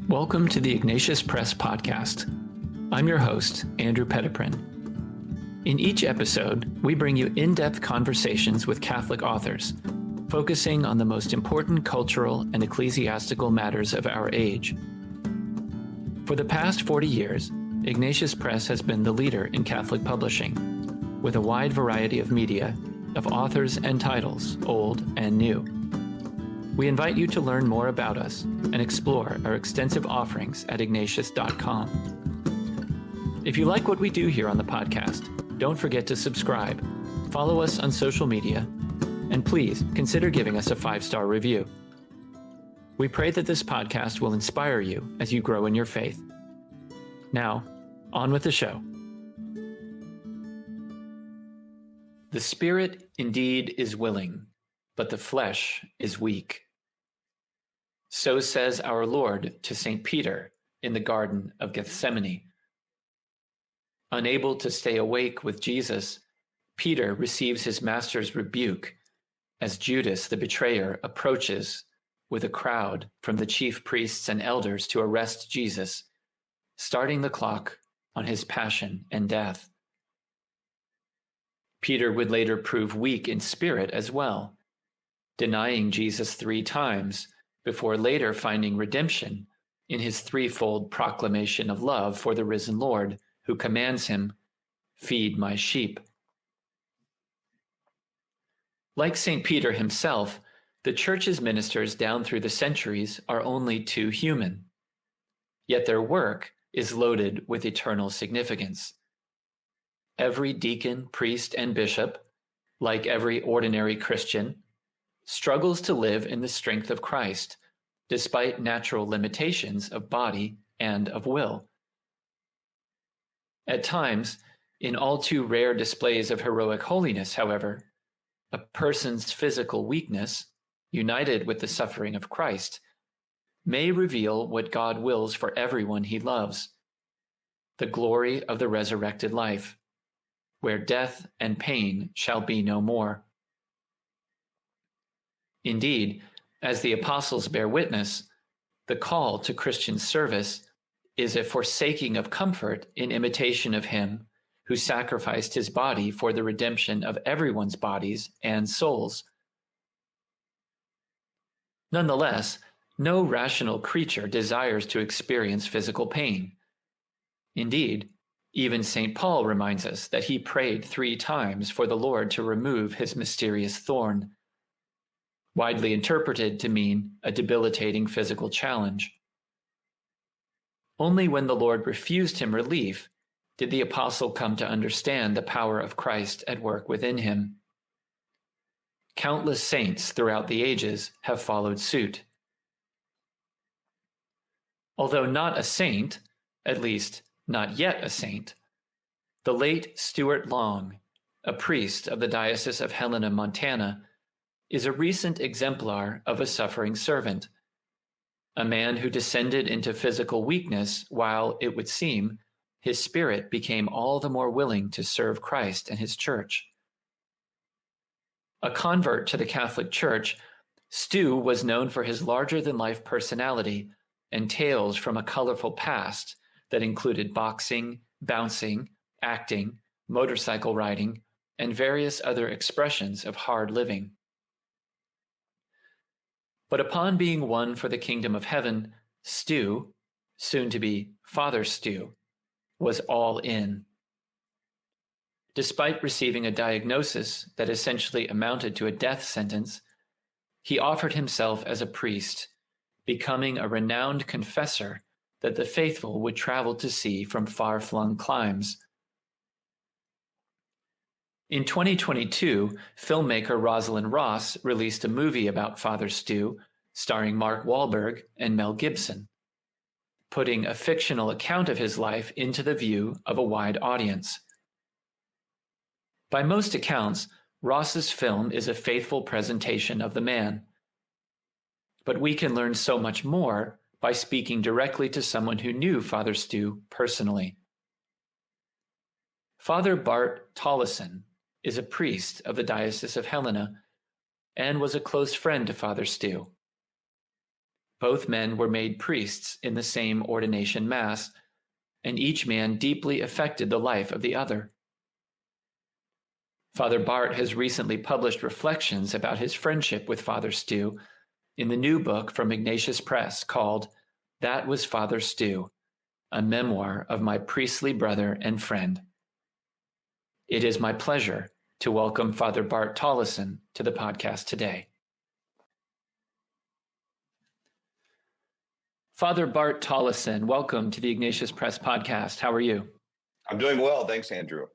Welcome to the Ignatius Press Podcast. I'm your host, Andrew Petiprin. In each episode, we bring you in-depth conversations with Catholic authors, focusing on the most important cultural and ecclesiastical matters of our age. For the past 40 years, Ignatius Press has been the leader in Catholic publishing, with a wide variety of media, of authors and titles, old and new. We invite you to learn more about us and explore our extensive offerings at ignatius.com. If you like what we do here on the podcast, don't forget to subscribe, follow us on social media, and please consider giving us a 5-star review. We pray that this podcast will inspire you as you grow in your faith. Now, on with the show. The spirit indeed is willing, but the flesh is weak. So says our Lord to St. Peter in the Garden of Gethsemane. Unable to stay awake with Jesus, Peter receives his master's rebuke as Judas the betrayer approaches with a crowd from the chief priests and elders to arrest Jesus, starting the clock on his passion and death. Peter would later prove weak in spirit as well, denying Jesus 3 times before later finding redemption in his threefold proclamation of love for the risen Lord, who commands him, "Feed my sheep." Like St. Peter himself, the Church's ministers down through the centuries are only too human. Yet their work is loaded with eternal significance. Every deacon, priest, and bishop, like every ordinary Christian, struggles to live in the strength of Christ, despite natural limitations of body and of will. At times, in all too rare displays of heroic holiness, however, a person's physical weakness, united with the suffering of Christ, may reveal what God wills for everyone he loves, the glory of the resurrected life, where death and pain shall be no more. Indeed, as the apostles bear witness, the call to Christian service is a forsaking of comfort in imitation of him who sacrificed his body for the redemption of everyone's bodies and souls. Nonetheless, no rational creature desires to experience physical pain. Indeed, even St. Paul reminds us that he prayed 3 times for the Lord to remove his mysterious thorn, widely interpreted to mean a debilitating physical challenge. Only when the Lord refused him relief did the apostle come to understand the power of Christ at work within him. Countless saints throughout the ages have followed suit. Although not a saint, at least not yet a saint, the late Stuart Long, a priest of the Diocese of Helena, Montana, is a recent exemplar of a suffering servant, a man who descended into physical weakness while, it would seem, his spirit became all the more willing to serve Christ and his Church. A convert to the Catholic Church, Stu was known for his larger-than-life personality and tales from a colorful past that included boxing, bouncing, acting, motorcycle riding, and various other expressions of hard living. But upon being won for the kingdom of heaven, Stu, soon to be Father Stu, was all in. Despite receiving a diagnosis that essentially amounted to a death sentence, he offered himself as a priest, becoming a renowned confessor that the faithful would travel to see from far-flung climes. In 2022, filmmaker Rosalind Ross released a movie about Father Stu, starring Mark Wahlberg and Mel Gibson, putting a fictional account of his life into the view of a wide audience. By most accounts, Ross's film is a faithful presentation of the man. But we can learn so much more by speaking directly to someone who knew Father Stu personally. Father Bart Tolleson is a priest of the Diocese of Helena and was a close friend to Father Stu. Both men were made priests in the same ordination mass, and each man deeply affected the life of the other. Father Bart has recently published reflections about his friendship with Father Stu in the new book from Ignatius Press called That Was Father Stu, a memoir of my priestly brother and friend. It is my pleasure to welcome Father Bart Tolleson to the podcast today. Father Bart Tolleson, welcome to the Ignatius Press podcast. How are you? I'm doing well. Thanks, Andrew.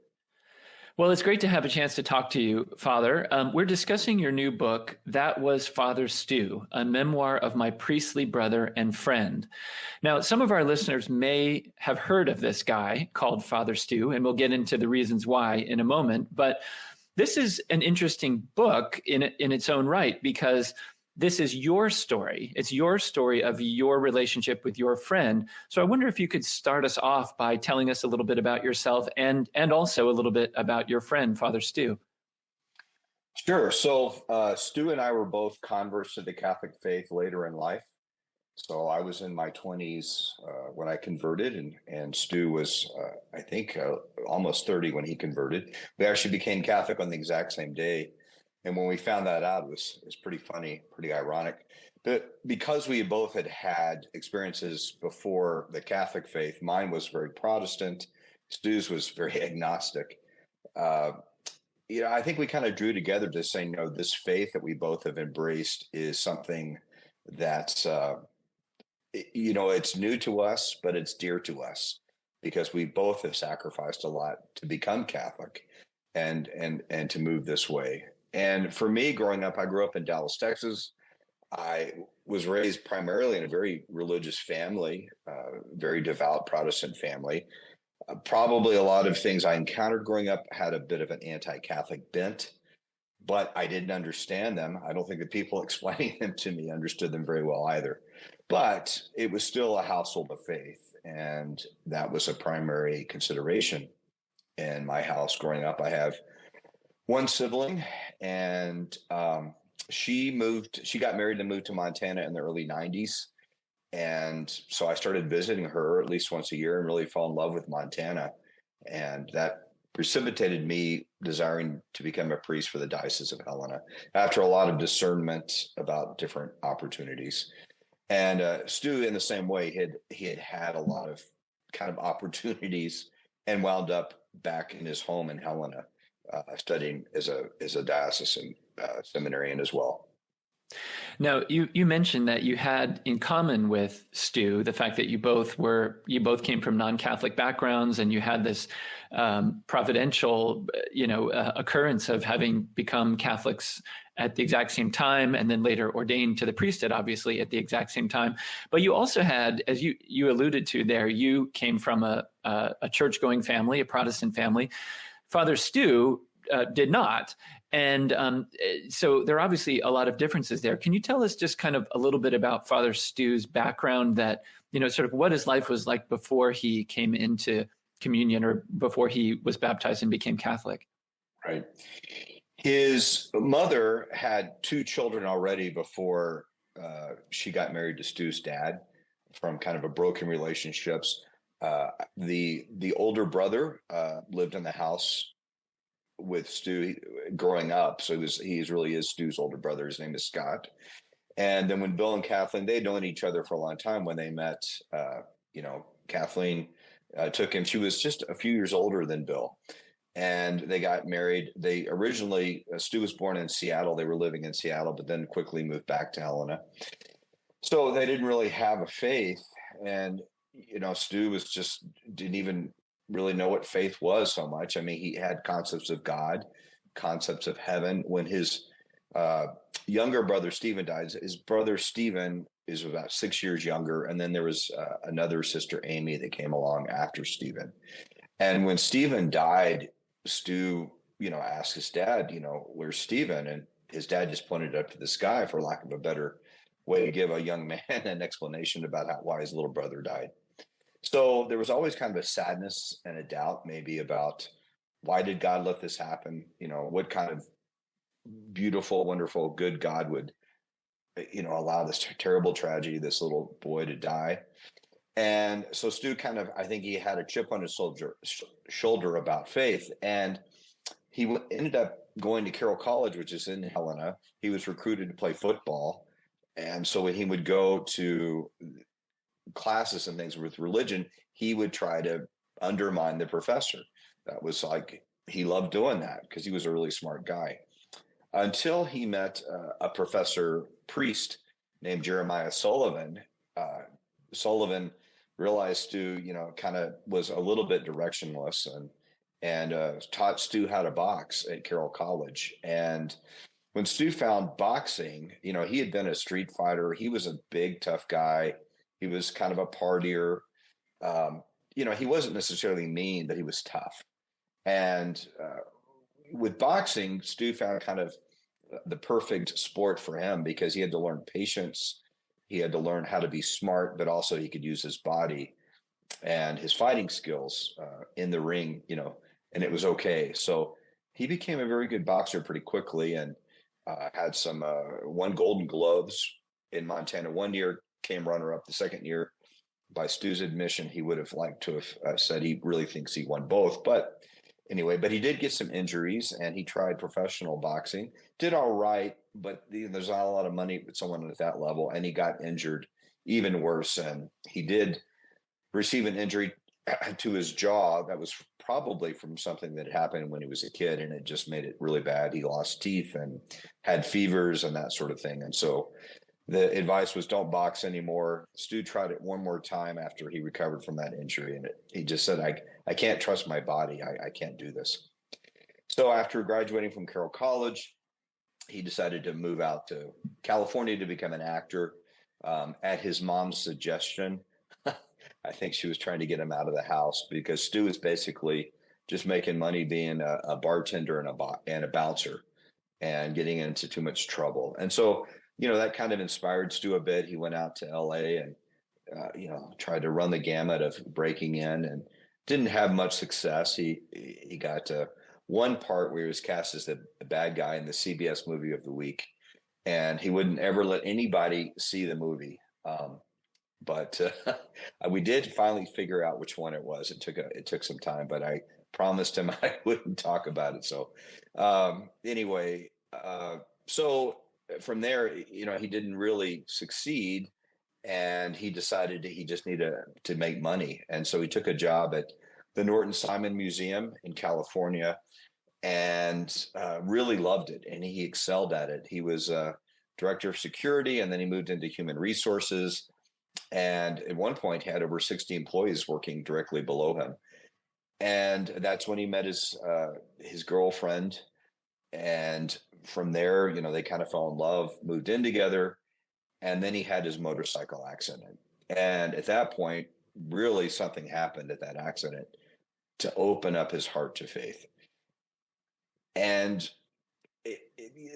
Well, it's great to have a chance to talk to you, Father. We're discussing your new book, That Was Father Stu, a memoir of my priestly brother and friend. Now, some of our listeners may have heard of this guy called Father Stu, and we'll get into the reasons why in a moment. But this is an interesting book in its own right, because this is your story. It's your story of your relationship with your friend. So I wonder if you could start us off by telling us a little bit about yourself and also a little bit about your friend, Father Stu. Sure. So Stu and I were both converts to the Catholic faith later in life. So I was in my 20s when I converted, and Stu was, I think, almost 30 when he converted. We actually became Catholic on the exact same day. And when we found that out, it was pretty funny, pretty ironic. But because we both had experiences before the Catholic faith, mine was very Protestant, Stu's was very agnostic. I think we kind of drew together to say, no, this faith that we both have embraced is something that's, it's new to us, but it's dear to us because we both have sacrificed a lot to become Catholic and to move this way. And for me, growing up, I grew up in Dallas, Texas. I was raised primarily in a very religious family, very devout Protestant family. Probably a lot of things I encountered growing up had a bit of an anti-Catholic bent, but I didn't understand them. I don't think the people explaining them to me understood them very well either. But it was still a household of faith, and that was a primary consideration in my house growing up. I have one sibling, and she got married and moved to Montana in the early 90s. And so I started visiting her at least once a year and really fell in love with Montana. And that precipitated me desiring to become a priest for the Diocese of Helena after a lot of discernment about different opportunities. And Stu, in the same way, he had a lot of kind of opportunities and wound up back in his home in Helena, studying as a diocesan seminarian as well. Now, you mentioned that you had in common with Stu the fact that you both came from non-Catholic backgrounds, and you had this providential, occurrence of having become Catholics at the exact same time, and then later ordained to the priesthood, obviously at the exact same time. But you also had, as you alluded to there, you came from a church-going family, a Protestant family. Father Stu did not. And so there are obviously a lot of differences there. Can you tell us just kind of a little bit about Father Stu's background, that, sort of what his life was like before he came into communion or before he was baptized and became Catholic? Right. His mother had two children already before she got married to Stu's dad from kind of a broken relationships. The older brother lived in the house with Stu growing up. So he really is Stu's older brother. His name is Scott. And then when Bill and Kathleen, they'd known each other for a long time. When they met, Kathleen took him. She was just a few years older than Bill. And they got married. They originally, Stu was born in Seattle. They were living in Seattle, but then quickly moved back to Helena. So they didn't really have a faith. And, Stu didn't even really know what faith was so much. I mean, he had concepts of God, concepts of heaven. When his younger brother, Stephen, died, his brother, Stephen, is about 6 years younger. And then there was another sister, Amy, that came along after Stephen. And when Stephen died, Stu, asked his dad, where's Stephen? And his dad just pointed up to the sky, for lack of a better way to give a young man an explanation about why his little brother died. So there was always kind of a sadness and a doubt maybe about why did God let this happen? What kind of beautiful, wonderful, good God would allow this terrible tragedy, this little boy to die. And so Stu I think he had a chip on his shoulder about faith. And he ended up going to Carroll College, which is in Helena. He was recruited to play football. And so when he would go to classes and things with religion, he would try to undermine the professor. That was like, he loved doing that because he was a really smart guy. Until he met a professor priest named Jeremiah Sullivan. Sullivan realized Stu, kind of was a little bit directionless, and taught Stu how to box at Carroll College. And when Stu found boxing, he had been a street fighter. He was a big, tough guy. He was kind of a partier. He wasn't necessarily mean, but he was tough. And with boxing, Stu found kind of the perfect sport for him because he had to learn patience. He had to learn how to be smart, but also he could use his body and his fighting skills in the ring, and it was okay. So he became a very good boxer pretty quickly, and had some won Golden Gloves in Montana one year, came runner-up the second year. By Stu's admission, he would have liked to have said he really thinks he won both. But anyway, he did get some injuries, and he tried professional boxing, did all right, but there's not a lot of money with someone at that level, and he got injured even worse. And he did receive an injury to his jaw that was probably from something that happened when he was a kid, and it just made it really bad. He lost teeth and had fevers and that sort of thing. And so the advice was don't box anymore. Stu tried it one more time after he recovered from that injury, and he just said, I can't trust my body. I can't do this. So after graduating from Carroll College, he decided to move out to California to become an actor at his mom's suggestion. I think she was trying to get him out of the house because Stu was basically just making money being a bartender and a bouncer and getting into too much trouble. And so that kind of inspired Stu a bit. He went out to LA and, tried to run the gamut of breaking in and didn't have much success. He got one part where he was cast as the bad guy in the CBS movie of the week, and he wouldn't ever let anybody see the movie. But we did finally figure out which one it was. It took some time, but I promised him I wouldn't talk about it. So anyway, so from there, he didn't really succeed, and he decided he just needed to make money. And so he took a job at the Norton Simon Museum in California, and really loved it. And he excelled at it. He was director of security, and then he moved into human resources. And at one point had over 60 employees working directly below him. And that's when he met his girlfriend. And from there, they kind of fell in love, moved in together, and then he had his motorcycle accident. And at that point, really something happened at that accident to open up his heart to faith. And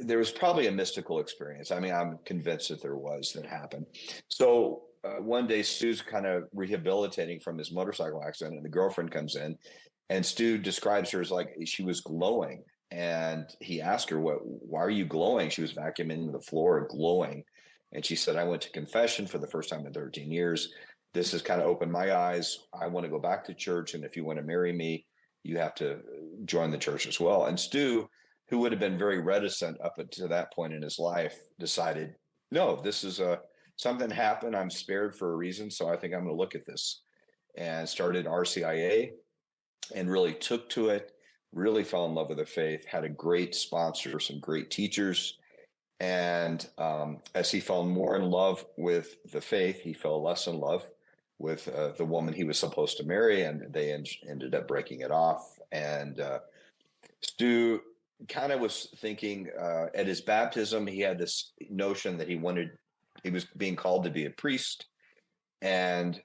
there was probably a mystical experience. I mean, I'm convinced that happened. So one day, Stu's kind of rehabilitating from his motorcycle accident, and the girlfriend comes in, and Stu describes her as like she was glowing. And he asked her, why are you glowing? She was vacuuming the floor, glowing. And she said, I went to confession for the first time in 13 years. This has kind of opened my eyes. I want to go back to church. And if you want to marry me, you have to join the church as well. And Stu, who would have been very reticent up to that point in his life, decided, no, this is something happened. I'm spared for a reason. So I think I'm going to look at this, and started RCIA and really took to it, really fell in love with the faith, had a great sponsor, some great teachers. And as he fell more in love with the faith, he fell less in love with the woman he was supposed to marry, and they ended up breaking it off. And Stu kind of was thinking at his baptism, he had this notion that he was being called to be a priest. And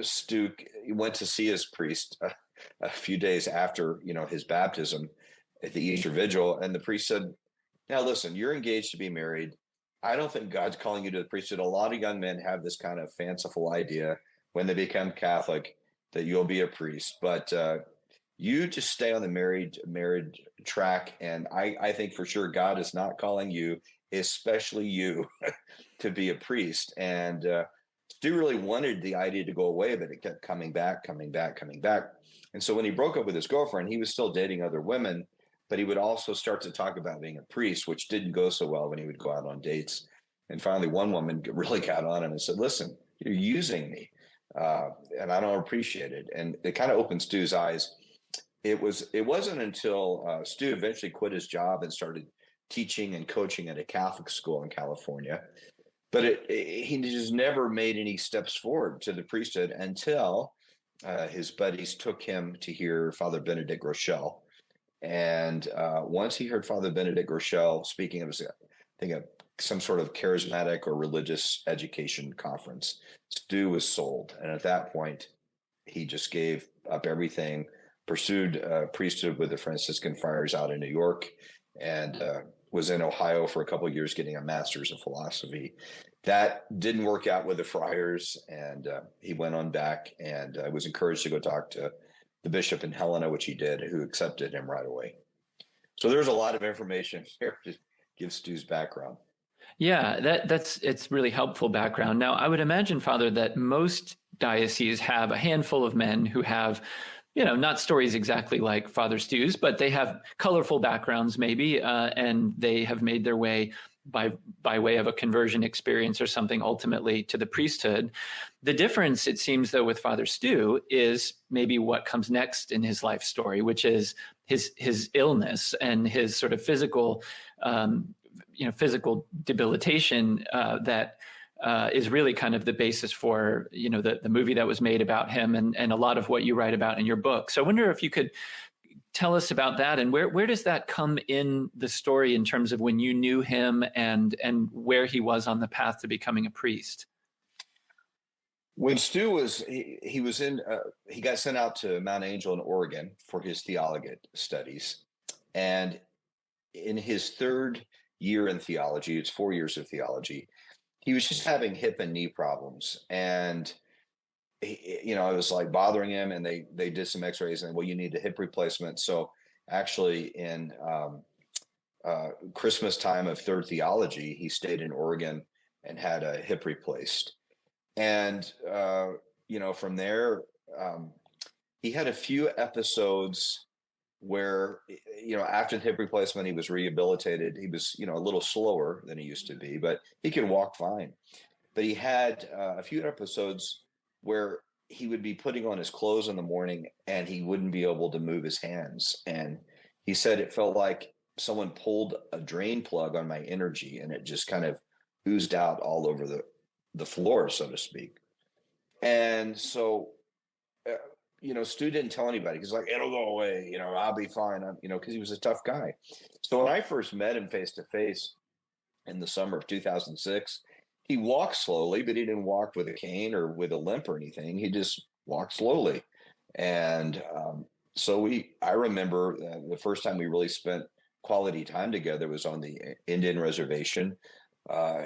Stu went to see his priest a few days after, his baptism at the Easter Vigil. And the priest said, now listen, you're engaged to be married. I don't think God's calling you to the priesthood. A lot of young men have this kind of fanciful idea when they become Catholic that you'll be a priest, but you just stay on the married track. And I think for sure God is not calling you. especially you, to be a priest. And Stu really wanted the idea to go away, but it kept coming back, coming back, coming back. And so when he broke up with his girlfriend, he was still dating other women, but he would also start to talk about being a priest, which didn't go so well when he would go out on dates. And finally, one woman really got on him and said, "Listen, you're using me, and I don't appreciate it." And it kind of opened Stu's eyes. It wasn't until Stu eventually quit his job and started teaching and coaching at a Catholic school in California, but he just never made any steps forward to the priesthood until his buddies took him to hear Father Benedict Rochelle. And once he heard Father Benedict Rochelle speaking, it was, I think, some sort of charismatic or religious education conference. Stu was sold. And at that point, he just gave up everything, pursued priesthood with the Franciscan friars out in New York, and was in Ohio for a couple of years getting a master's in philosophy. That didn't work out with the friars, and he went on back and was encouraged to go talk to the bishop in Helena, which he did, who accepted him right away. So there's a lot of information here to give Stu's background. Yeah, it's really helpful background. Now, I would imagine, Father, that most dioceses have a handful of men who have, not stories exactly like Father Stu's, but they have colorful backgrounds maybe, and they have made their way by way of a conversion experience or something ultimately to the priesthood. The difference, it seems, though, with Father Stu is maybe what comes next in his life story, which is his illness and his sort of physical debilitation that is really kind of the basis for, the movie that was made about him and a lot of what you write about in your book. So I wonder if you could tell us about that, and where does that come in the story in terms of when you knew him and where he was on the path to becoming a priest? When Stu was, he got sent out to Mount Angel in Oregon for his theologate studies. And in his third year in theology, it's 4 years of theology, he was just having hip and knee problems. And it was like bothering him, and they did some x-rays and, well, you need a hip replacement. So actually in Christmas time of third theology, he stayed in Oregon and had a hip replaced. And, from there, he had a few episodes where, after the hip replacement, he was rehabilitated. He was, a little slower than he used to be, but he could walk fine. But he had a few episodes where he would be putting on his clothes in the morning and he wouldn't be able to move his hands. And he said it felt like someone pulled a drain plug on my energy, and it just kind of oozed out all over the floor, so to speak. And so, Stu didn't tell anybody. He's like, it'll go away, I'll be fine. Because he was a tough guy. So when I first met him face to face in the summer of 2006, he walked slowly, but he didn't walk with a cane or with a limp or anything. He just walked slowly. And so I remember the first time we really spent quality time together was on the Indian reservation.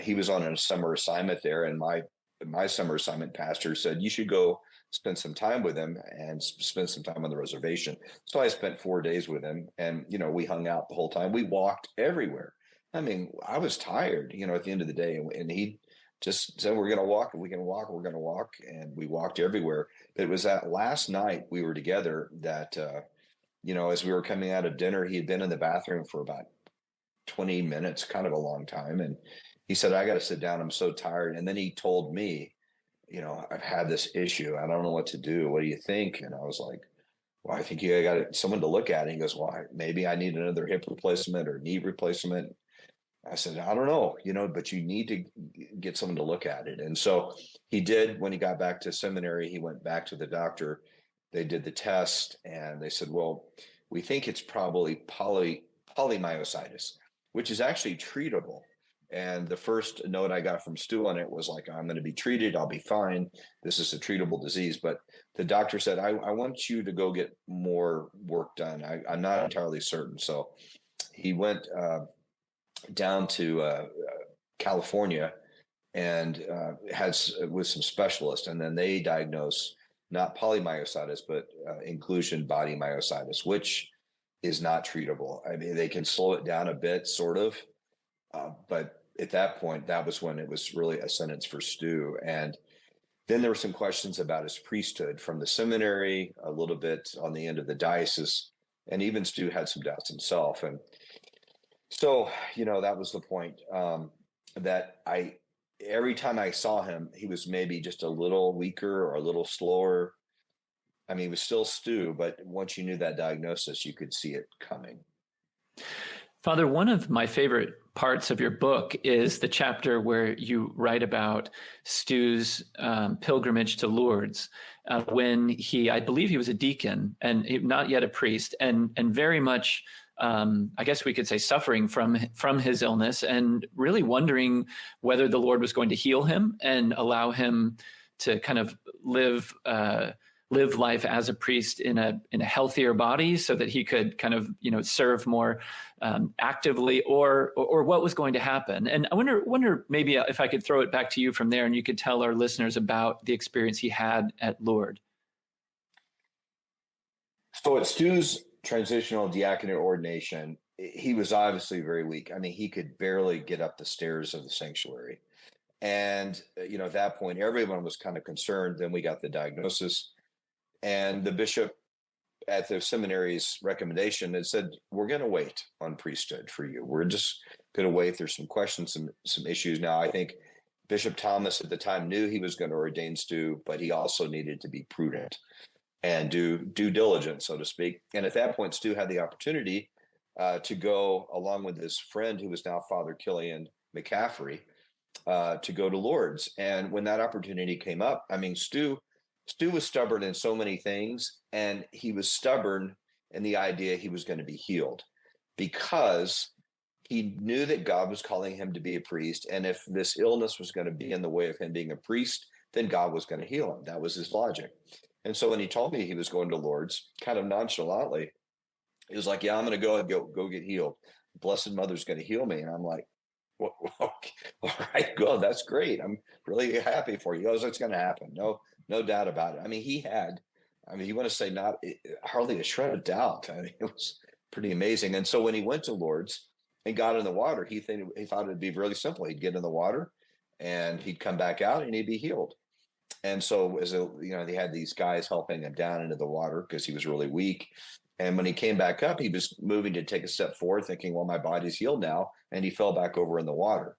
He was on a summer assignment there, and my summer assignment pastor said, you should go spend some time with him and spend some time on the reservation. So I spent 4 days with him, and, we hung out the whole time. We walked everywhere. I mean, I was tired, at the end of the day, and he just said, we're going to walk, and we're going to walk. And we walked everywhere. But it was that last night we were together that, as we were coming out of dinner, he had been in the bathroom for about 20 minutes, kind of a long time. And he said, I got to sit down. I'm so tired. And then he told me, I've had this issue. I don't know what to do. What do you think? And I was like, well, I think you got someone to look at it. He goes, well, maybe I need another hip replacement or knee replacement. I said, I don't know, but you need to get someone to look at it. And so he did. When he got back to seminary, he went back to the doctor. They did the test, and they said, well, we think it's probably polymyositis, which is actually treatable. And the first note I got from Stu on it was like, I'm going to be treated. I'll be fine. This is a treatable disease. But the doctor said, I want you to go get more work done. I'm not entirely certain. So he went down to California and with some specialists. And then they diagnosed not polymyositis, but inclusion body myositis, which is not treatable. I mean, they can slow it down a bit, sort of. But at that point, that was when it was really a sentence for Stu. And then there were some questions about his priesthood from the seminary, a little bit on the end of the diocese, and even Stu had some doubts himself. And so, that was the point, that every time I saw him, he was maybe just a little weaker or a little slower. I mean, he was still Stu, but once you knew that diagnosis, you could see it coming. Father, one of my favorite parts of your book is the chapter where you write about Stu's pilgrimage to Lourdes, when I believe he was a deacon and not yet a priest, and very much, I guess we could say, suffering from his illness, and really wondering whether the Lord was going to heal him and allow him to kind of live life as a priest in a healthier body, so that he could kind of serve more actively, or what was going to happen. And I wonder maybe if I could throw it back to you from there, and you could tell our listeners about the experience he had at Lourdes. So at Stu's transitional diaconate ordination, he was obviously very weak. I mean, he could barely get up the stairs of the sanctuary. And, at that point, everyone was kind of concerned. Then we got the diagnosis. And the bishop at the seminary's recommendation had said, we're going to wait on priesthood for you. We're just going to wait. There's some questions, some issues. Now, I think Bishop Thomas at the time knew he was going to ordain Stu, but he also needed to be prudent and do due diligence, so to speak. And at that point, Stu had the opportunity to go along with his friend, who was now Father Killian McCaffrey, to go to Lourdes. And when that opportunity came up, I mean, Stu was stubborn in so many things, and he was stubborn in the idea he was going to be healed, because he knew that God was calling him to be a priest. And if this illness was going to be in the way of him being a priest, then God was going to heal him. That was his logic. And so when he told me he was going to Lourdes, kind of nonchalantly, he was like, yeah, I'm going to go get healed. Blessed Mother's going to heal me. And I'm like, well, okay. All right, good. That's great. I'm really happy for you. He goes, it's going to happen. No doubt about it. I mean, you want to say hardly a shred of doubt. I mean, it was pretty amazing. And so when he went to Lourdes and got in the water, he thought it'd be really simple. He'd get in the water and he'd come back out and he'd be healed. And so they had these guys helping him down into the water because he was really weak. And when he came back up, he was moving to take a step forward, thinking, well, my body's healed now. And he fell back over in the water.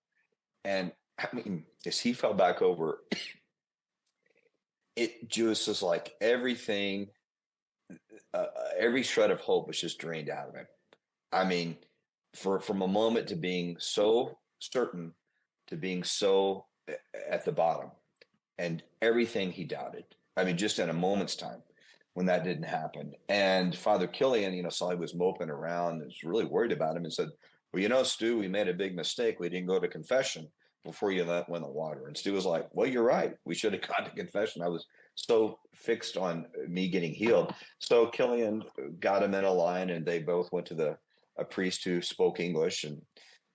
And I mean, as he fell back over, it just was like everything, every shred of hope was just drained out of him. I mean, from a moment to being so certain to being so at the bottom, and everything he doubted. I mean, just in a moment's time when that didn't happen. And Father Killian, saw he was moping around and was really worried about him and said, well, Stu, we made a big mistake. We didn't go to confession before you went in the water. And Stu was like, well, you're right. We should have gone to confession. I was so fixed on me getting healed. So Killian got him in a line, and they both went to a priest who spoke English. And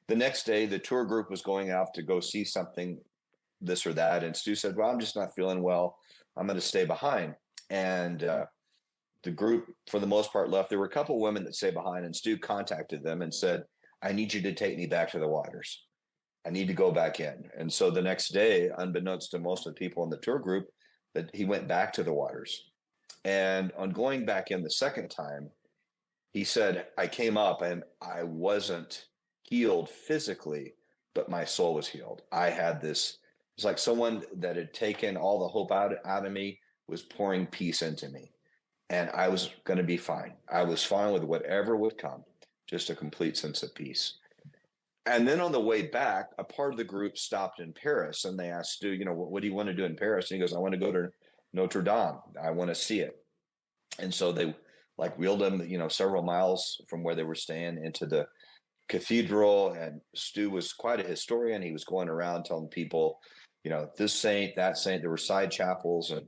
the next day, the tour group was going out to go see something, this or that. And Stu said, well, I'm just not feeling well. I'm going to stay behind. And the group, for the most part, left. There were a couple of women that stayed behind, and Stu contacted them and said, I need you to take me back to the waters. I need to go back in. And so the next day, unbeknownst to most of the people in the tour group, that he went back to the waters. And on going back in the second time, he said, I came up and I wasn't healed physically, but my soul was healed. I had this, it's like someone that had taken all the hope out of me was pouring peace into me. And I was going to be fine. I was fine with whatever would come, just a complete sense of peace. And then on the way back, a part of the group stopped in Paris, and they asked Stu, what do you want to do in Paris? And he goes, I want to go to Notre Dame. I want to see it. And so they wheeled him, several miles from where they were staying into the cathedral. And Stu was quite a historian. He was going around telling people, this saint, that saint. There were side chapels, and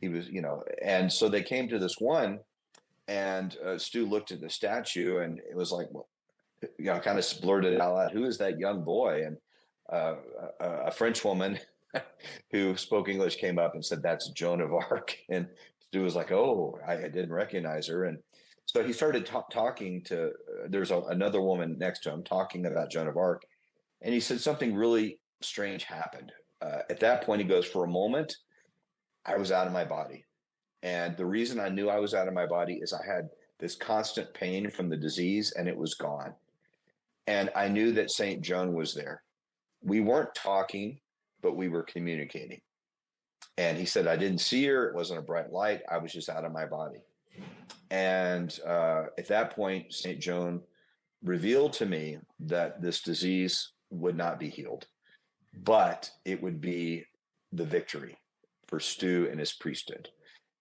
he was, and so they came to this one, and Stu looked at the statue, and it was like, well, kind of blurted out, who is that young boy? And a French woman who spoke English came up and said, that's Joan of Arc. And Stu was like, oh, I didn't recognize her. And so he started talking to, there's another woman next to him talking about Joan of Arc. And he said something really strange happened. At that point, he goes, for a moment, I was out of my body. And the reason I knew I was out of my body is I had this constant pain from the disease and it was gone. And I knew that St. Joan was there. We weren't talking, but we were communicating. And he said, I didn't see her. It wasn't a bright light. I was just out of my body. And at that point, St. Joan revealed to me that this disease would not be healed, but it would be the victory for Stu and his priesthood.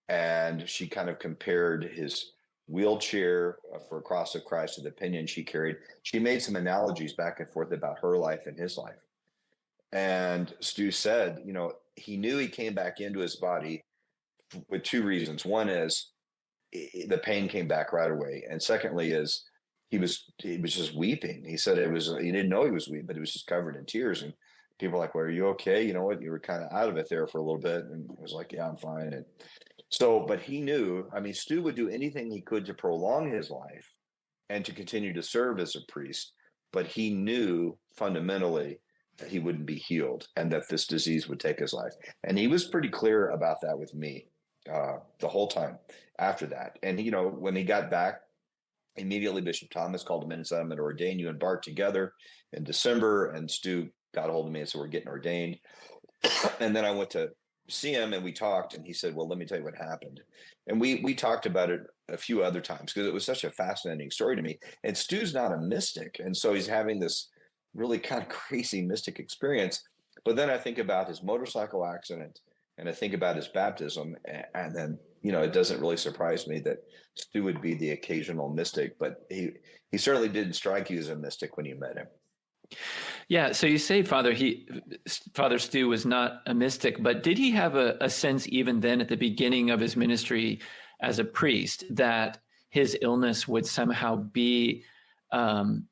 And she kind of compared his wheelchair for a cross of Christ to the pinion she carried. She made some analogies back and forth about her life and his life. And Stu said, he knew he came back into his body with two reasons. One is the pain came back right away. And secondly is he was just weeping. He said he didn't know he was weeping, but he was just covered in tears. And people were like, well, are you okay? You know what? You were kind of out of it there for a little bit. And I was like, yeah, I'm fine. And so, but he knew, Stu would do anything he could to prolong his life and to continue to serve as a priest. But he knew fundamentally that he wouldn't be healed and that this disease would take his life. And he was pretty clear about that with me the whole time after that. And, when he got back, immediately Bishop Thomas called him in and said, I'm going to ordain you and Bart together in December. And Stu got a hold of me and said, we're getting ordained. And then I went to see him and we talked, and he said, well, let me tell you what happened. And we talked about it a few other times because it was such a fascinating story to me. And Stu's not a mystic. And so he's having this really kind of crazy mystic experience. But then I think about his motorcycle accident and I think about his baptism. And then, it doesn't really surprise me that Stu would be the occasional mystic, but he certainly didn't strike you as a mystic when you met him. Yeah. So you say, Father Stu was not a mystic, but did he have a sense even then at the beginning of his ministry as a priest that his illness would somehow be an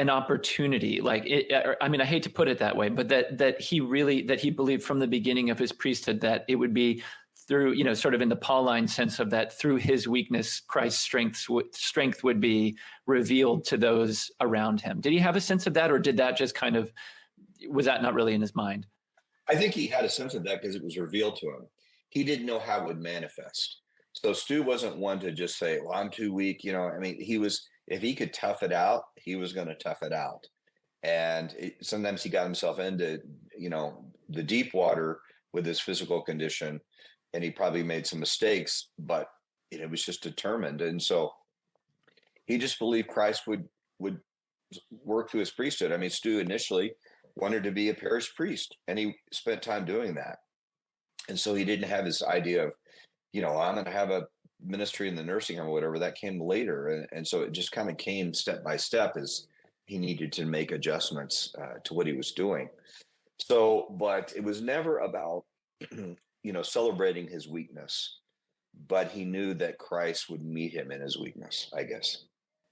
opportunity? I hate to put it that way, but that he believed from the beginning of his priesthood that it would be through, sort of in the Pauline sense of that through his weakness, Christ's strength would be revealed to those around him. Did he have a sense of that, or did that just was that not really in his mind? I think he had a sense of that because it was revealed to him. He didn't know how it would manifest. So Stu wasn't one to just say, well, I'm too weak. If he could tough it out, he was going to tough it out. And sometimes he got himself into, the deep water with his physical condition, and he probably made some mistakes, but it was just determined. And so he just believed Christ would work through his priesthood. Stu initially wanted to be a parish priest, and he spent time doing that. And so he didn't have this idea of, I'm going to have a ministry in the nursing home or whatever. That came later. And so it just kind of came step by step as he needed to make adjustments to what he was doing. So, but it was never about, celebrating his weakness, but he knew that Christ would meet him in his weakness, I guess.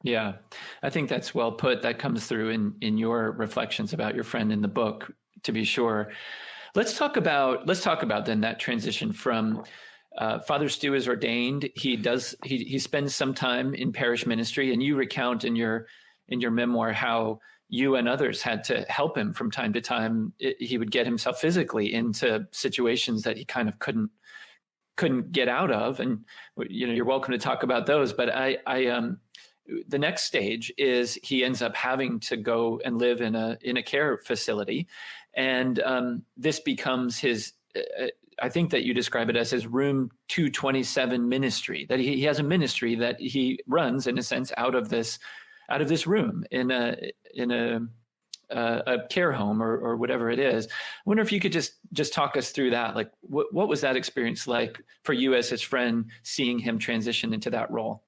Yeah, I think that's well put. That comes through in your reflections about your friend in the book, to be sure. Let's talk about then that transition from Father Stu is ordained. He spends some time in parish ministry, and you recount in your memoir how you and others had to help him from time to time. He would get himself physically into situations that he kind of couldn't get out of, and you're welcome to talk about those. But the next stage is he ends up having to go and live in a care facility, and this becomes his. I think that you describe it as his room 227 ministry. That he has a ministry that he runs in a sense out of this room in a care home or whatever it is. I wonder if you could just talk us through that. Like, what was that experience like for you as his friend, seeing him transition into that role?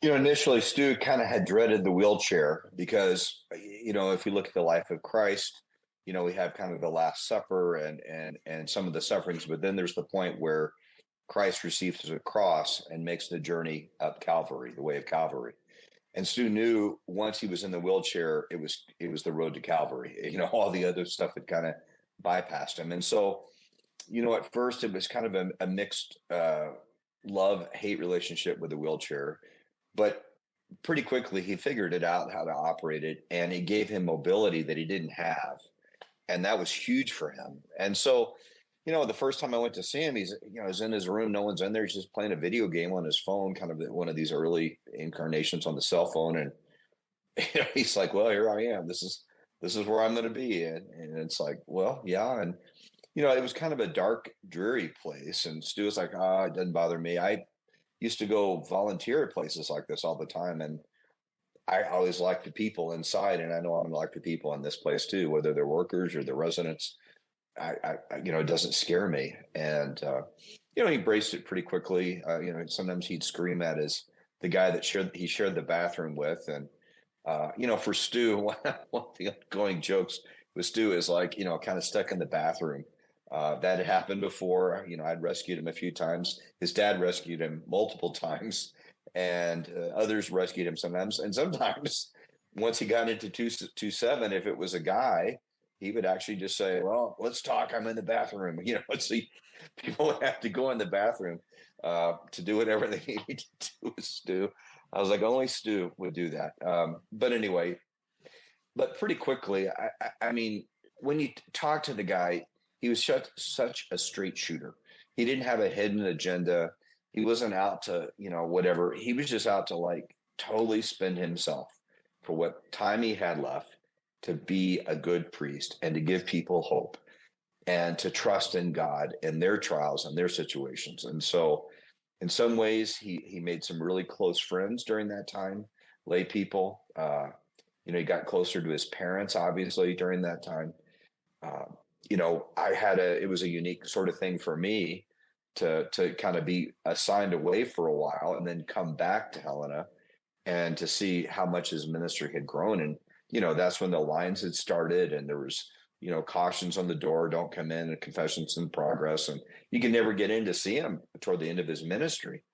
Initially Stu kind of had dreaded the wheelchair because, if you look at the life of Christ, we have kind of the Last Supper and some of the sufferings, but then there's the point where Christ receives the cross and makes the journey up Calvary, the way of Calvary. And Stu knew once he was in the wheelchair, it was the road to Calvary. All the other stuff had kind of bypassed him. And so, at first it was kind of a mixed love-hate relationship with the wheelchair. But pretty quickly he figured it out how to operate it, and it gave him mobility that he didn't have, and that was huge for him. And so, the first time I went to see him, he's in his room, no one's in there, he's just playing a video game on his phone, kind of one of these early incarnations on the cell phone, and he's like, well, here I am, this is where I'm going to be. And it's like, well, yeah. And it was kind of a dark, dreary place, and Stu was like, it doesn't bother me. I used to go volunteer at places like this all the time, and I always like the people inside, and I know I'm like the people in this place too, whether they're workers or the residents. It doesn't scare me. And he embraced it pretty quickly. Sometimes he'd scream at the guy that he shared the bathroom with, and for Stu, one of the ongoing jokes with Stu is like, kind of stuck in the bathroom. That had happened before. I'd rescued him a few times. His dad rescued him multiple times, and others rescued him sometimes. And sometimes, once he got into 227, if it was a guy, he would actually just say, "Well, let's talk. I'm in the bathroom." So people would have to go in the bathroom to do whatever they needed to do with Stu. I was like, only Stu would do that. But anyway, pretty quickly, I mean, when you talk to the guy, he was such a straight shooter. He didn't have a hidden agenda. He wasn't out to, whatever. He was just out to like totally spend himself for what time he had left to be a good priest and to give people hope and to trust in God and their trials and their situations. And so in some ways, he made some really close friends during that time, lay people. He got closer to his parents, obviously, during that time. It was a unique sort of thing for me to kind of be assigned away for a while and then come back to Helena and to see how much his ministry had grown. And, that's when the lines had started, and there was, cautions on the door, don't come in, and confessions in progress. And you could never get in to see him toward the end of his ministry.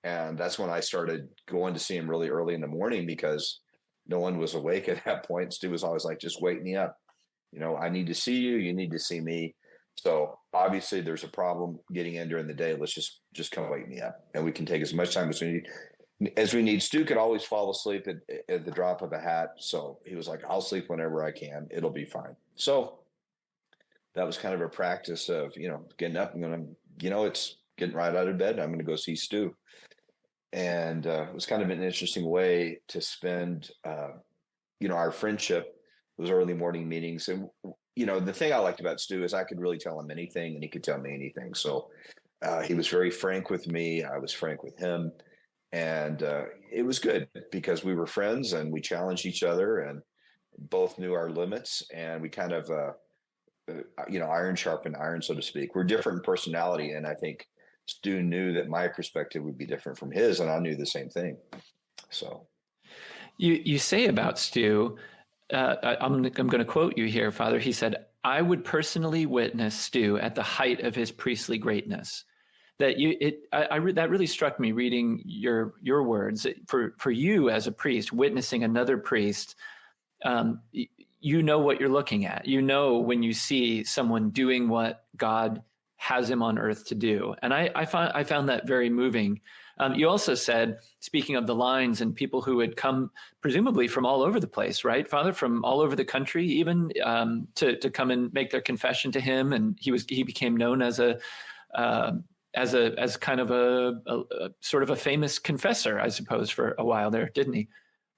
And that's when I started going to see him really early in the morning, because no one was awake at that point. Stu was always like, just wake me up. I need to see you. You need to see me. So obviously there's a problem getting in during the day. Let's just come wake me up, and we can take as much time as we need. Stu could always fall asleep at the drop of a hat. So he was like, I'll sleep whenever I can. It'll be fine. So that was kind of a practice of, getting up and it's getting right out of bed. I'm going to go see Stu. And it was kind of an interesting way to spend, our friendship, those early morning meetings. And, the thing I liked about Stu is I could really tell him anything, and he could tell me anything. So he was very frank with me. I was frank with him. And it was good because we were friends and we challenged each other and both knew our limits, and we kind of, iron sharpened iron, so to speak. We're different in personality. And I think Stu knew that my perspective would be different from his, and I knew the same thing. So you say about Stu, I'm going to quote you here, Father. He said, "I would personally witness Stu at the height of his priestly greatness." That that really struck me reading your words. For you as a priest, witnessing another priest, you know what you're looking at. When you see someone doing what God has him on earth to do, and I found that very moving. You also said, speaking of the lines and people who had come presumably from all over the place, right, Father, from all over the country, even to come and make their confession to him, and he became known as kind of a sort of a famous confessor, I suppose, for a while there, didn't he?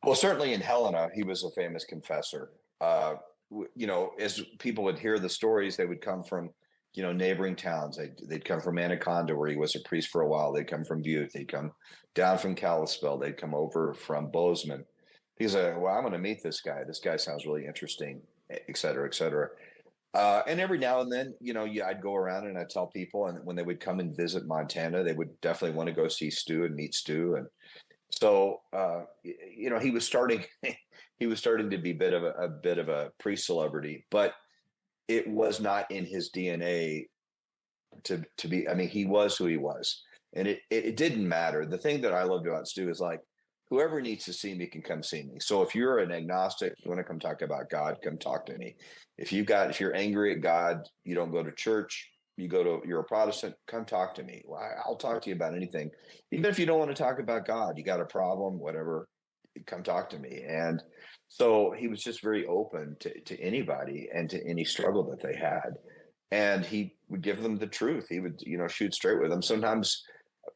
Well, certainly in Helena, he was a famous confessor. As people would hear the stories, they would come from, neighboring towns. They'd come from Anaconda, where he was a priest for a while. They'd come from Butte. They'd come down from Kalispell. They'd come over from Bozeman. He's like, well, I'm going to meet this guy. This guy sounds really interesting, et cetera, et cetera. And every now and then, I'd go around and I'd tell people, and when they would come and visit Montana, they would definitely want to go see Stu and meet Stu. And so, he was starting to be a bit of a pre-celebrity, but it was not in his DNA to be. I mean, he was who he was, and it didn't matter. The thing that I loved about Stu is like, whoever needs to see me can come see me. So if you're an agnostic, you want to come talk about God, come talk to me. If you're angry at God, you don't go to church, you're a Protestant, come talk to me. Well, I'll talk to you about anything. Even if you don't want to talk about God, you got a problem, whatever, come talk to me. And so he was just very open to anybody and to any struggle that they had. And he would give them the truth. He would, shoot straight with them. Sometimes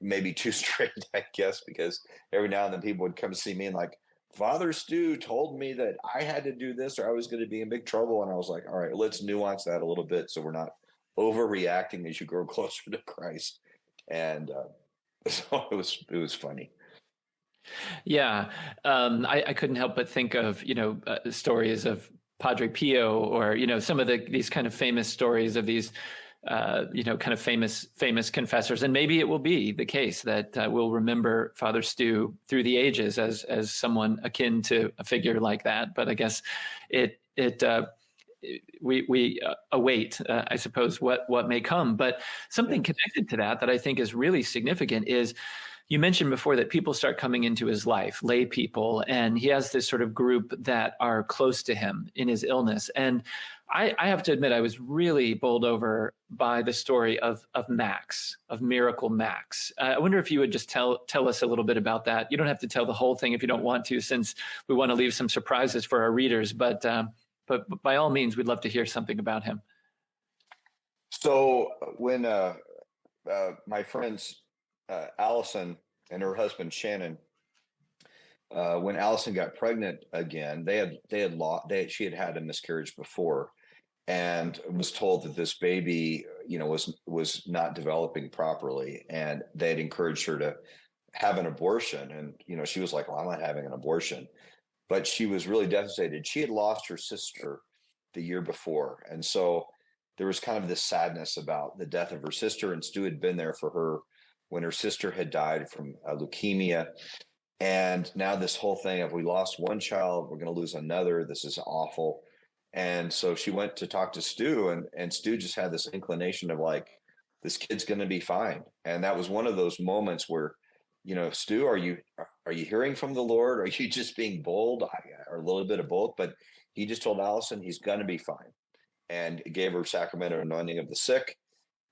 maybe too straight, I guess, because every now and then people would come see me and like, Father Stu told me that I had to do this or I was going to be in big trouble. And I was like, all right, let's nuance that a little bit so we're not overreacting as you grow closer to Christ. And so it was funny. Yeah. I couldn't help but think of, stories of Padre Pio or, some of these kind of famous stories of these, kind of famous confessors. And maybe it will be the case that we'll remember Father Stu through the ages as someone akin to a figure like that. But I guess we await, I suppose, what may come. But something connected to that I think is really significant is you mentioned before that people start coming into his life, lay people, and he has this sort of group that are close to him in his illness. And I have to admit, I was really bowled over by the story of Max, of Miracle Max. I wonder if you would just tell us a little bit about that. You don't have to tell the whole thing if you don't want to, since we want to leave some surprises for our readers. But by all means, we'd love to hear something about him. So when my friends Allison and her husband Shannon, when Allison got pregnant again, she had a miscarriage before, and was told that this baby, was not developing properly, and they had encouraged her to have an abortion. And she was like, "Well, I'm not having an abortion," but she was really devastated. She had lost her sister the year before, and so there was kind of this sadness about the death of her sister. And Stu had been there for her when her sister had died from leukemia. And now this whole thing of, we lost one child, we're going to lose another. This is awful. And so she went to talk to Stu, and Stu just had this inclination of like, this kid's going to be fine. And that was one of those moments where, Stu, are you hearing from the Lord? Are you just being bold? Or a little bit of both. But he just told Allison he's going to be fine, and gave her sacrament of anointing of the sick.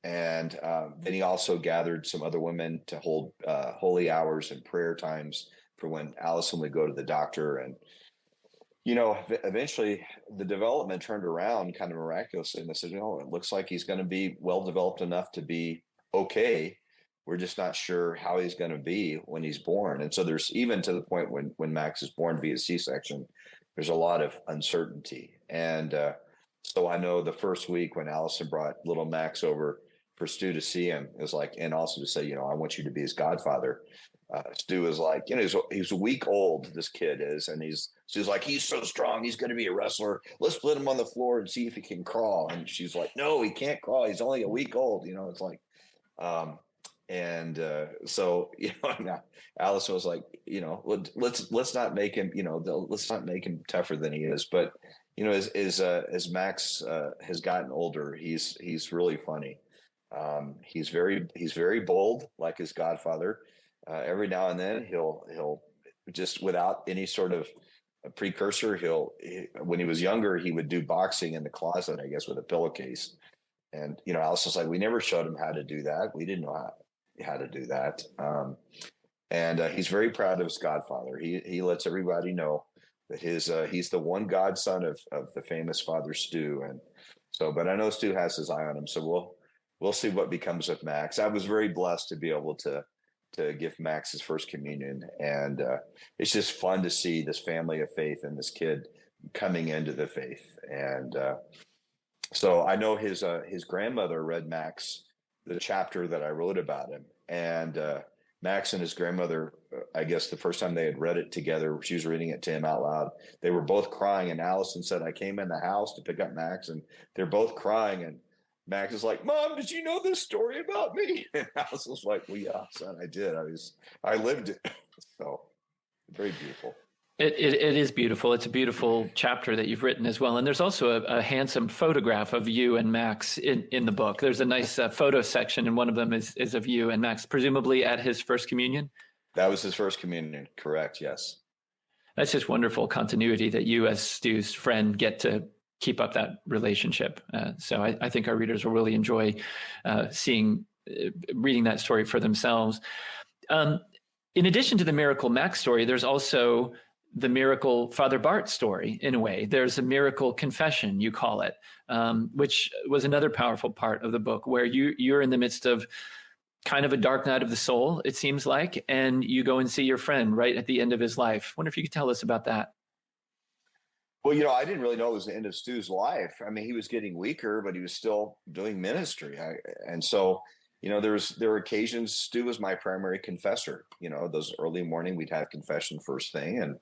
And then he also gathered some other women to hold holy hours and prayer times for when Allison would go to the doctor. And, eventually the development turned around kind of miraculously. And they said, it looks like he's going to be well developed enough to be okay. We're just not sure how he's going to be when he's born. And so there's, even to the point when Max is born via C-section, there's a lot of uncertainty. And so I know the first week when Allison brought little Max over for Stu to see him, it was like, and also to say, I want you to be his godfather. Stu was like, he's a week old, this kid is, and Stu's like, he's so strong, he's going to be a wrestler. Let's put him on the floor and see if he can crawl. And she's like, no, he can't crawl. He's only a week old. It's like, so Allison was like, let's not make him, let's not make him tougher than he is. But as Max has gotten older, he's really funny. He's very bold, like his godfather. Every now and then he'll just, without any sort of a precursor, when he was younger, he would do boxing in the closet, I guess, with a pillowcase. And Allison's like, we never showed him how to do that. We didn't know how to do that. And he's very proud of his godfather. He lets everybody know that he's the one godson of the famous Father Stu. And so, but I know Stu has his eye on him. So we'll see what becomes of Max. I was very blessed to be able to give Max his first communion. And it's just fun to see this family of faith and this kid coming into the faith. And so I know his grandmother read Max the chapter that I wrote about him. And Max and his grandmother, I guess the first time they had read it together, she was reading it to him out loud. They were both crying. And Allison said, I came in the house to pick up Max, and they're both crying. And Max is like, Mom, did you know this story about me? And Allison was like, well, yeah, son, I did. I lived it. So very beautiful. It is beautiful. It's a beautiful chapter that you've written as well. And there's also a handsome photograph of you and Max in the book. There's a nice photo section, and one of them is of you and Max, presumably at his first communion. That was his first communion. Correct. Yes. That's just wonderful continuity that you, as Stu's friend, get to keep up that relationship. So I think our readers will really enjoy reading that story for themselves. In addition to the Miracle Max story, there's also the miracle Father Bart story in a way. There's a miracle confession, you call it, which was another powerful part of the book, where you're in the midst of kind of a dark night of the soul, it seems like, and you go and see your friend right at the end of his life. Wonder if you could tell us about that. Well, I didn't really know it was the end of Stu's life. I mean, he was getting weaker, but he was still doing ministry. And so, there were occasions Stu was my primary confessor. Those early morning, we'd have confession first thing. And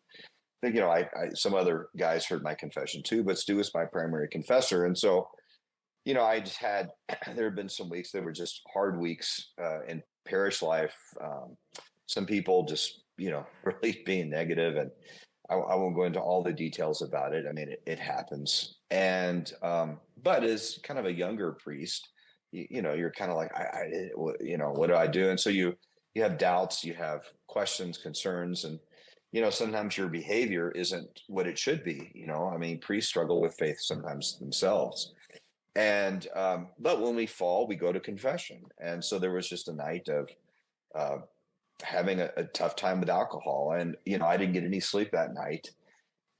I think, some other guys heard my confession too, but Stu was my primary confessor. And so, I just there have been some weeks that were just hard weeks in parish life. Some people just, really being negative, and I won't go into all the details about it. I mean, it happens. And, but as kind of a younger priest, you're kind of like, what do I do? And so you have doubts, you have questions, concerns, and, sometimes your behavior isn't what it should be. I mean, priests struggle with faith sometimes themselves. And, but when we fall, we go to confession. And so there was just a night of, having a tough time with alcohol. And, I didn't get any sleep that night,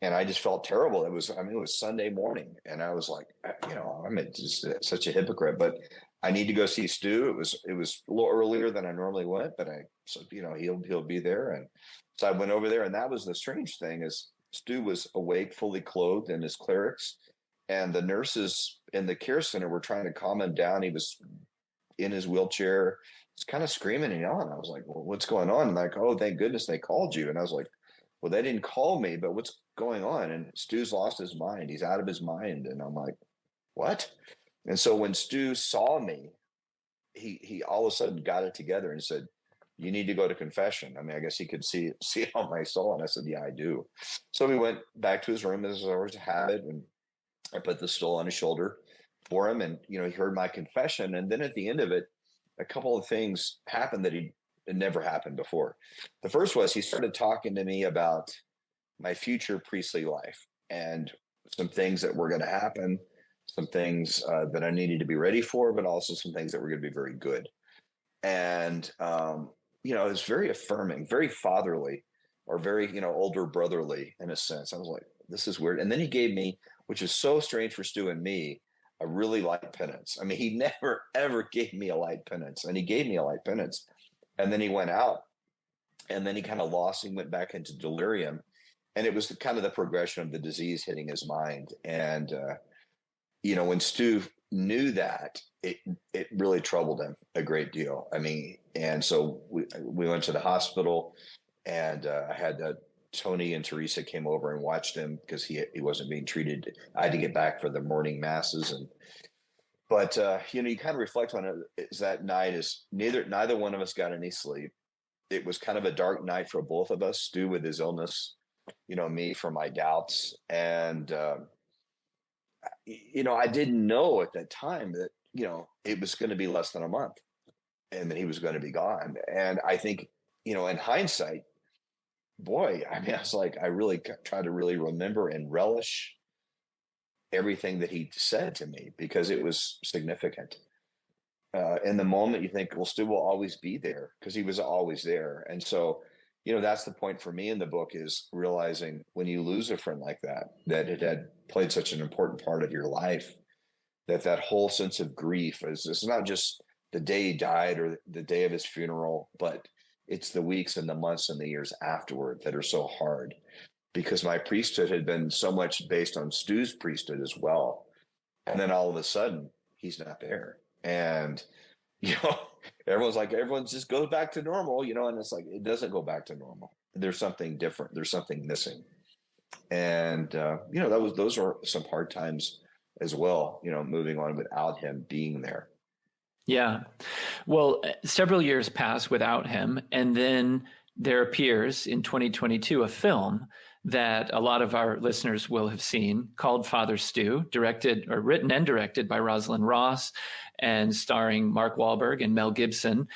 and I just felt terrible. It was Sunday morning, and I was like, I'm just such a hypocrite, but I need to go see Stu. It was a little earlier than I normally went, but I said, he'll be there. And so I went over there, and that was the strange thing is Stu was awake, fully clothed in his clerics, and the nurses in the care center were trying to calm him down. He was in his wheelchair. It's kind of screaming and yelling. I was like, well, what's going on? And like, oh, thank goodness they called you. And I was like, well, they didn't call me, but what's going on? And Stu's lost his mind. He's out of his mind. And I'm like, what? And so when Stu saw me, he all of a sudden got it together and said, you need to go to confession. I mean, I guess he could see it on my soul. And I said, yeah, I do. So we went back to his room as I was a habit, and I put the stole on his shoulder for him. And, he heard my confession. And then at the end of it, a couple of things happened that had never happened before. The first was he started talking to me about my future priestly life and some things that were going to happen, some things that I needed to be ready for, but also some things that were going to be very good. And, it was very affirming, very fatherly, or very, older brotherly in a sense. I was like, this is weird. And then he gave me, which is so strange for Stu and me, a really light penance. I mean, he never, ever gave me a light penance, and he gave me a light penance. And then he went out, and then he kind of lost and went back into delirium. And it was kind of the progression of the disease hitting his mind. And, when Stu knew that, it really troubled him a great deal. I mean, and so we went to the hospital, and I had Tony and Teresa came over and watched him because he wasn't being treated. I had to get back for the morning masses, but you kind of reflect on it. Is that night is neither one of us got any sleep. It was kind of a dark night for both of us. Stu with his illness, me for my doubts, and I didn't know at that time that it was going to be less than a month, and that he was going to be gone. And I think in hindsight, boy, I mean, I was like, I really try to really remember and relish everything that he said to me, because it was significant. In the moment, you think, well, Stu will always be there, because he was always there. And so, that's the point for me in the book, is realizing when you lose a friend like that it had played such an important part of your life, that whole sense of grief is not just the day he died or the day of his funeral, but it's the weeks and the months and the years afterward that are so hard, because my priesthood had been so much based on Stu's priesthood as well. And then all of a sudden he's not there. And, everyone just goes back to normal, and it's like, it doesn't go back to normal. There's something different. There's something missing. And, those are some hard times as well, moving on without him being there. Yeah. Well, several years pass without him. And then there appears in 2022 a film that a lot of our listeners will have seen called Father Stu, written and directed by Rosalind Ross, and starring Mark Wahlberg and Mel Gibson.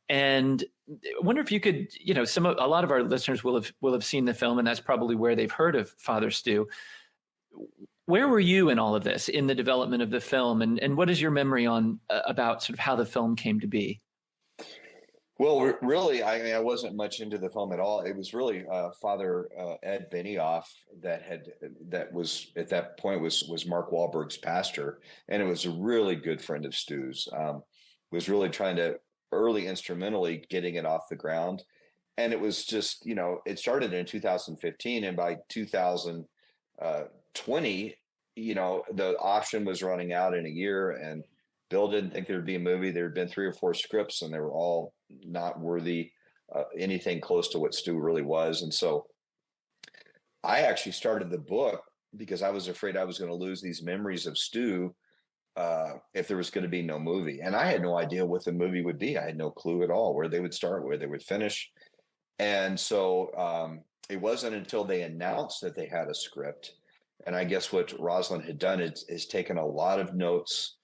And I wonder if you could, a lot of our listeners will have seen the film, and that's probably where they've heard of Father Stu. Where were you in all of this, in the development of the film, and what is your memory on about sort of how the film came to be? Well, really, I wasn't much into the film at all. It was really Father Ed Benioff that was at that point was Mark Wahlberg's pastor, and it was a really good friend of Stu's. Was really trying to early instrumentally getting it off the ground, and it was just it started in 2015, and by 2020, the option was running out in a year, and Bill didn't think there'd be a movie. There had been 3 or 4 scripts, and they were all not worthy anything close to what Stu really was. And so I actually started the book because I was afraid I was going to lose these memories of Stu if there was going to be no movie. And I had no idea what the movie would be. I had no clue at all where they would start, where they would finish. And so it wasn't until they announced that they had a script. And I guess what Rosalind had done is taken a lot of notes.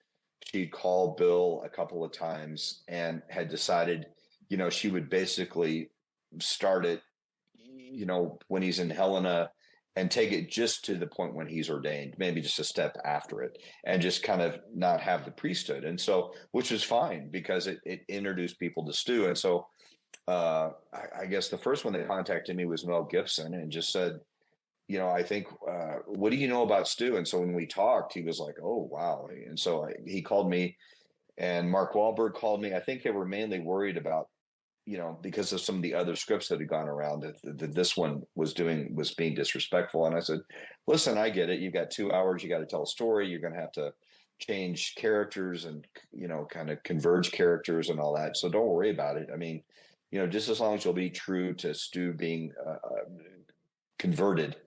She'd called Bill a couple of times and had decided, she would basically start it, when he's in Helena and take it just to the point when he's ordained, maybe just a step after it, and just kind of not have the priesthood. And so, which was fine because it introduced people to Stu. And so I guess the first one that contacted me was Mel Gibson and just said, I think, what do you know about Stu? And so when we talked, he was like, oh, wow. And so he called me, and Mark Wahlberg called me. I think they were mainly worried about, because of some of the other scripts that had gone around, that this one was being disrespectful. And I said, listen, I get it. You've got 2 hours. You got to tell a story. You're going to have to change characters and, kind of converge characters and all that. So don't worry about it. I mean, just as long as you'll be true to Stu being converted,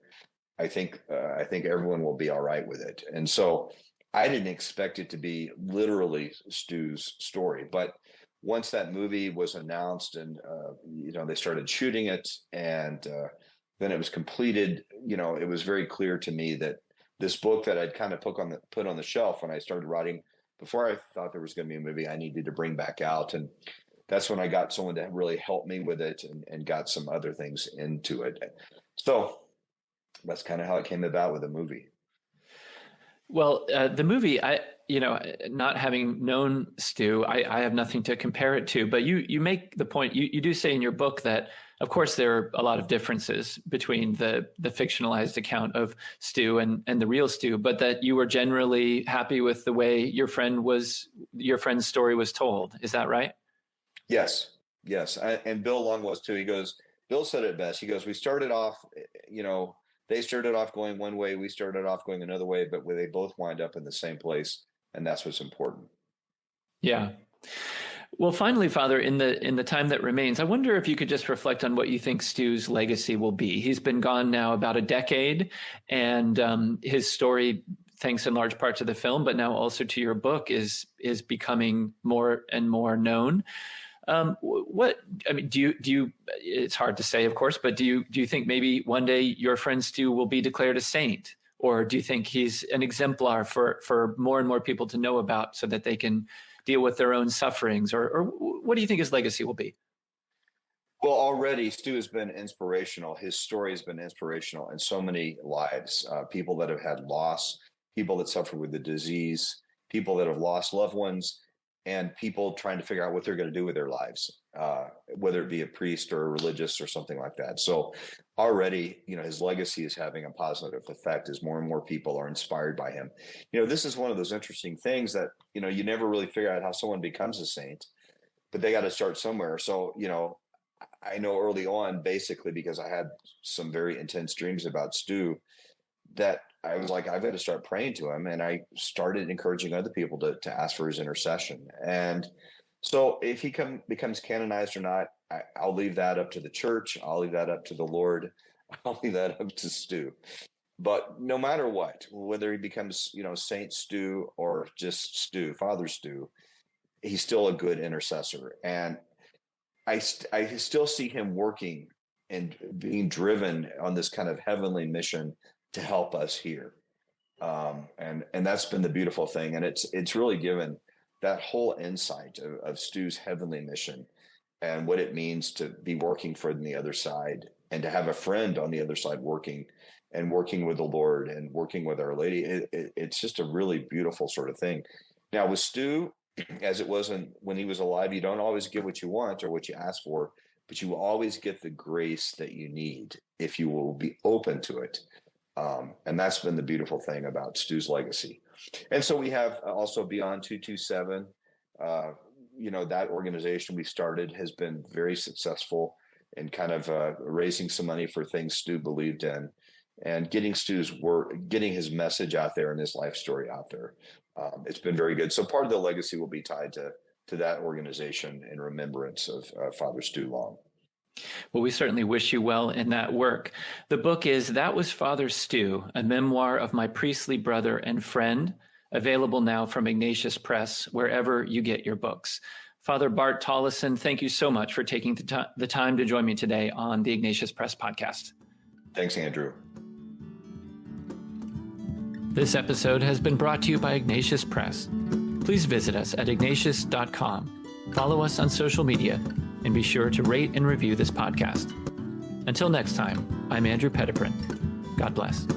I think everyone will be all right with it. And so I didn't expect it to be literally Stu's story, but once that movie was announced and they started shooting it, and then it was completed, it was very clear to me that this book that I'd kind of put on the shelf when I started writing, before I thought there was going to be a movie, I needed to bring back out. And that's when I got someone to really help me with it and got some other things into it. So that's kind of how it came about with the movie. Well, the movie, not having known Stu, I have nothing to compare it to. But you make the point. You do say in your book that, of course, there are a lot of differences between the fictionalized account of Stu and the real Stu, but that you were generally happy with the way your friend's story was told. Is that right? Yes. And Bill Long was too. Bill said it best. He goes, we started off, they started off going one way, we started off going another way, but they both wind up in the same place, and that's what's important. Yeah. Well, finally, Father, in the time that remains, I wonder if you could just reflect on what you think Stu's legacy will be. He's been gone now about a decade, and his story, thanks in large part to the film, but now also to your book, is becoming more and more known. Do you, it's hard to say, of course, but do you think maybe one day your friend Stu will be declared a saint? Or do you think he's an exemplar for more and more people to know about so that they can deal with their own sufferings? Or what do you think his legacy will be? Well, already Stu has been inspirational. His story has been inspirational in so many lives, people that have had loss, people that suffer with the disease, people that have lost loved ones, and people trying to figure out what they're going to do with their lives, whether it be a priest or a religious or something like that. So already, his legacy is having a positive effect as more and more people are inspired by him. This is one of those interesting things that, you never really figure out how someone becomes a saint, but they got to start somewhere. So, I know early on, basically, because I had some very intense dreams about Stu, that I was like, I've got to start praying to him. And I started encouraging other people to ask for his intercession. And so if he becomes canonized or not, I'll leave that up to the church. I'll leave that up to the Lord. I'll leave that up to Stu. But no matter what, whether he becomes, Saint Stu or just Stu, Father Stu, he's still a good intercessor. And I still see him working and being driven on this kind of heavenly mission to help us here. And that's been the beautiful thing. And it's really given that whole insight of Stu's heavenly mission and what it means to be working for the other side and to have a friend on the other side working with the Lord and working with Our Lady. It's just a really beautiful sort of thing. Now with Stu, as it wasn't when he was alive. You don't always get what you want or what you ask for, but you will always get the grace that you need if you will be open to it. And that's been the beautiful thing about Stu's legacy. And so we have also Beyond 227. That organization we started has been very successful in kind of raising some money for things Stu believed in, and getting Stu's work, getting his message out there and his life story out there. It's been very good. So part of the legacy will be tied to that organization in remembrance of Father Stu Long. Well, we certainly wish you well in that work. The book is That Was Father Stu, a memoir of my priestly brother and friend, available now from Ignatius Press, wherever you get your books. Father Bart Tolleson, thank you so much for taking the time to join me today on the Ignatius Press podcast. Thanks, Andrew. This episode has been brought to you by Ignatius Press. Please visit us at ignatius.com, follow us on social media, and be sure to rate and review this podcast. Until next time, I'm Andrew Petiprin. God bless.